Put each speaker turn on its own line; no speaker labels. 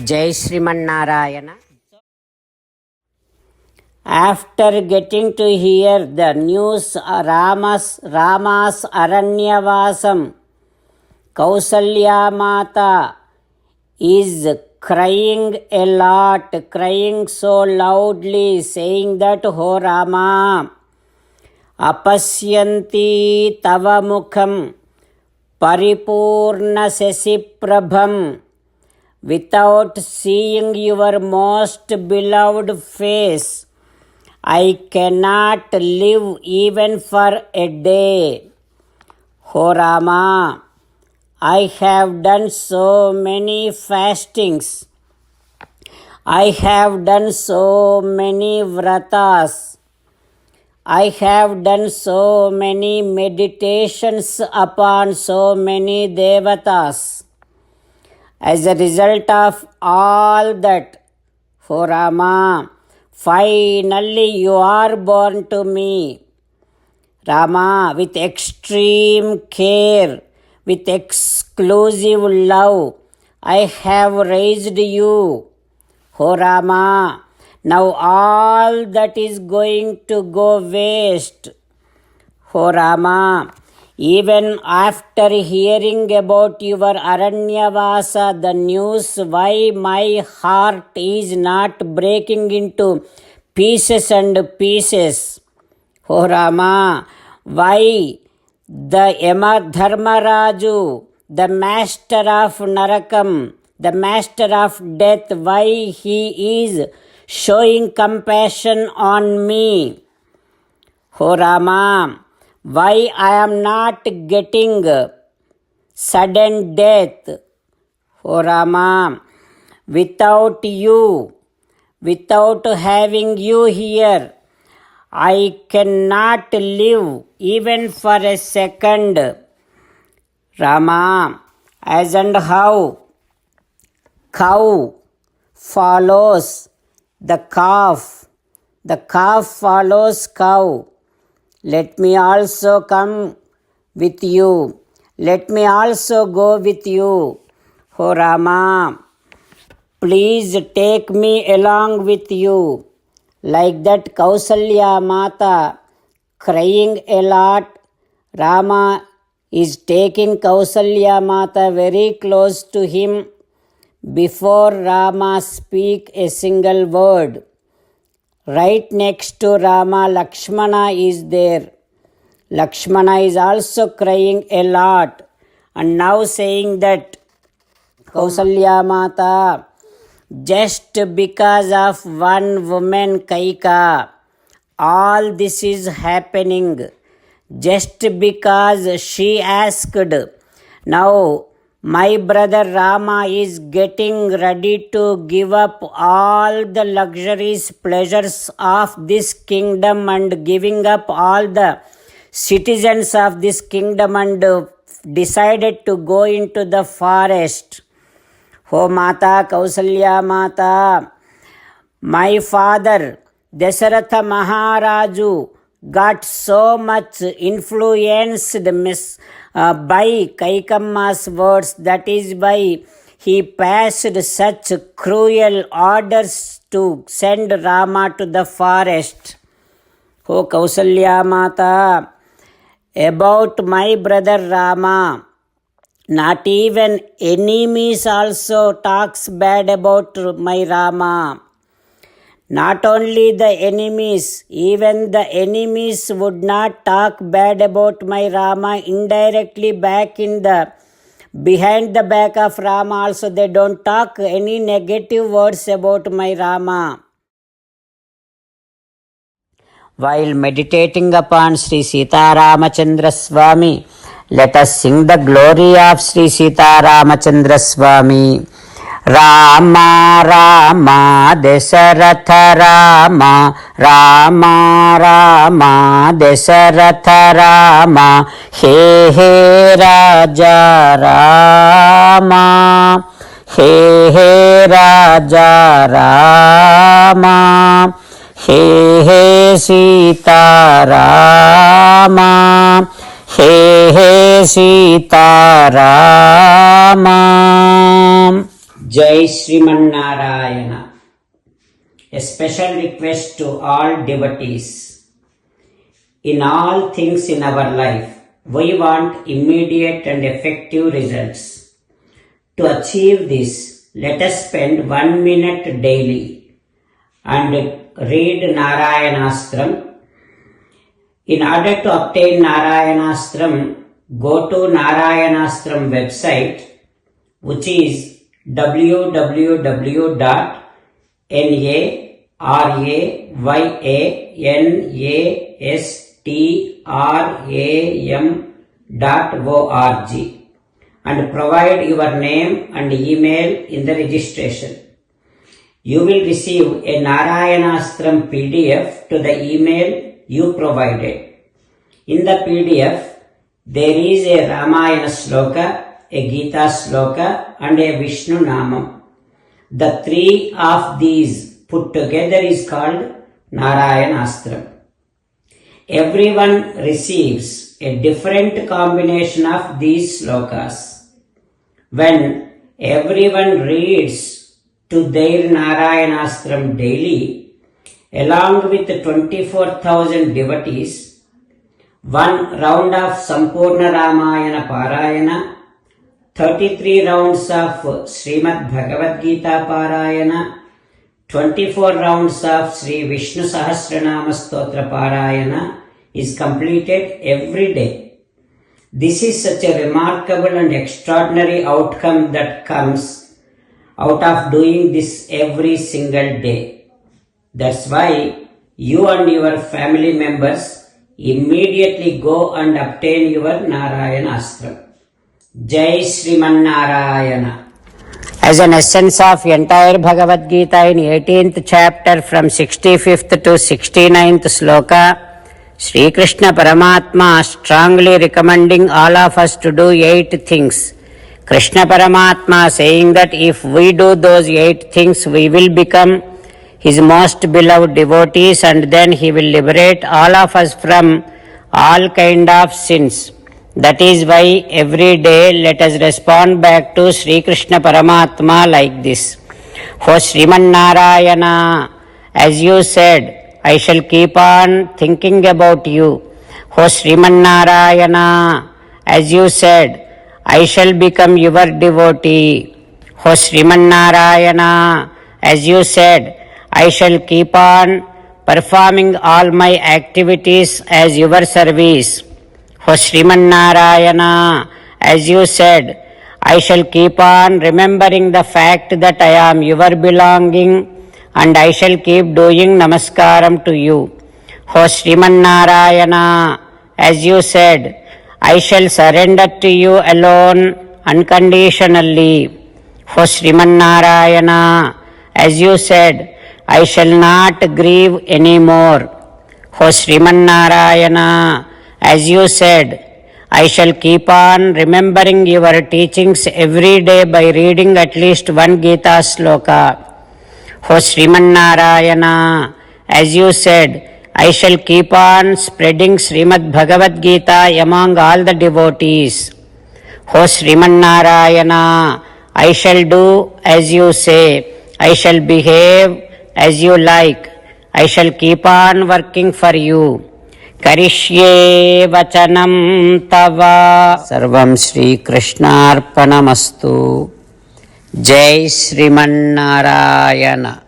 Jai Sriman After getting to hear the news, Rama's Aranyavasam, Kausalya Mata is crying a lot, crying so loudly, saying that, "Ho Rama, apasyanti tava mukham paripurna sasiprabham." Without seeing your most beloved face, I cannot live even for a day. O Rama, I have done so many fastings. I have done so many vratas. I have done so many meditations upon so many devatas. As a result of all that, O Rama, finally you are born to me. Rama, with extreme care, with exclusive love, I have raised you. O Rama, now all that is going to go waste. O Rama, even after hearing about your Aranyavasa, the news, why my heart is not breaking into pieces and pieces. O Rama, why the Yamadharmaraju, the master of Narakam, the master of death, why he is showing compassion on me? O Rama, why I am not getting sudden death? O Rama, without you, without having you here, I cannot live even for a second. Rama, as and how cow follows the calf follows cow. Let me also come with you. Let me also go with you. O Rama, please take me along with you. Like that Kausalya Mata crying a lot, Rama is taking Kausalya Mata very close to him. Before Rama speak a single word, right next to Rama, Lakshmana is there. Lakshmana is also crying a lot and now saying that, Kausalya Mata, just because of one woman Kaika, all this is happening. Just because she asked. Now my brother Rama is getting ready to give up all the luxuries, pleasures of this kingdom and giving up all the citizens of this kingdom and decided to go into the forest. O Mata, Kausalya Mata, my father Dasaratha Maharaju got so much influenced by Kaikamma's words. That is why he passed such cruel orders to send Rama to the forest. O Kausalya Mata, about my brother Rama, not even enemies also talks bad about my Rama. Not only the enemies, even the enemies would not talk bad about my Rama. Indirectly behind the back of Rama also they don't talk any negative words about my Rama. While meditating upon Sri Sita Ramachandra Swami, let us sing the glory of Sri Sita Ramachandra Swami. Rama Rama Dasaratha Rama, Rama Rama Dasaratha Rama, He He Raja Rama, He He Raja Rama, He He Sita Rama, He He Sita Rama. Jai Srimannarayana. A special request to all devotees. In all things in our life, we want immediate and effective results. To achieve this, let us spend 1 minute daily and read Narayanastram. In order to obtain Narayanastram, go to Narayanastram website, which is www.narayanastram.org and provide your name and email in the registration. You will receive a Narayanastram PDF to the email you provided. In the PDF, there is a Ramayana Sloka, a Gita Sloka and a Vishnu Namam. The three of these put together is called Narayanastram. Everyone receives a different combination of these slokas. When everyone reads to their Narayanastram daily, along with 24,000 devotees, one round of Sampurna Ramayana Parayana, 33 rounds of Srimad Bhagavad Gita Parayana, 24 rounds of Sri Vishnu Sahasranama Stotra Parayana is completed every day. This is such a remarkable and extraordinary outcome that comes out of doing this every single day. That's why you and your family members immediately go and obtain your Narayanastram. Jai Srimannarayana. As an essence of entire Bhagavad Gita in 18th chapter from 65th to 69th sloka, Sri Krishna Paramatma strongly recommending all of us to do 8 things. Krishna Paramatma saying that if we do those 8 things, we will become His most beloved devotees and then He will liberate all of us from all kind of sins. That is why every day let us respond back to Sri Krishna Paramatma like this. O Srimannarayana, as you said, I shall keep on thinking about you. O Srimannarayana, as you said, I shall become your devotee. O Srimannarayana, as you said, I shall keep on performing all my activities as your service. O Srimannarayana, as you said, I shall keep on remembering the fact that I am your belonging and I shall keep doing namaskaram to you. O Srimannarayana, as you said, I shall surrender to you alone unconditionally. O Srimannarayana, as you said, I shall not grieve anymore. O Srimannarayana, as you said, I shall keep on remembering your teachings every day by reading at least 1 Gita sloka. O Srimannarayana, as you said, I shall keep on spreading Srimad Bhagavad Gita among all the devotees. O Srimannarayana, I shall do as you say. I shall behave as you like. I shall keep on working for you. Karishye vachanam tava. Sarvam Shri Krishnarpanamastu. Jai Srimannarayana.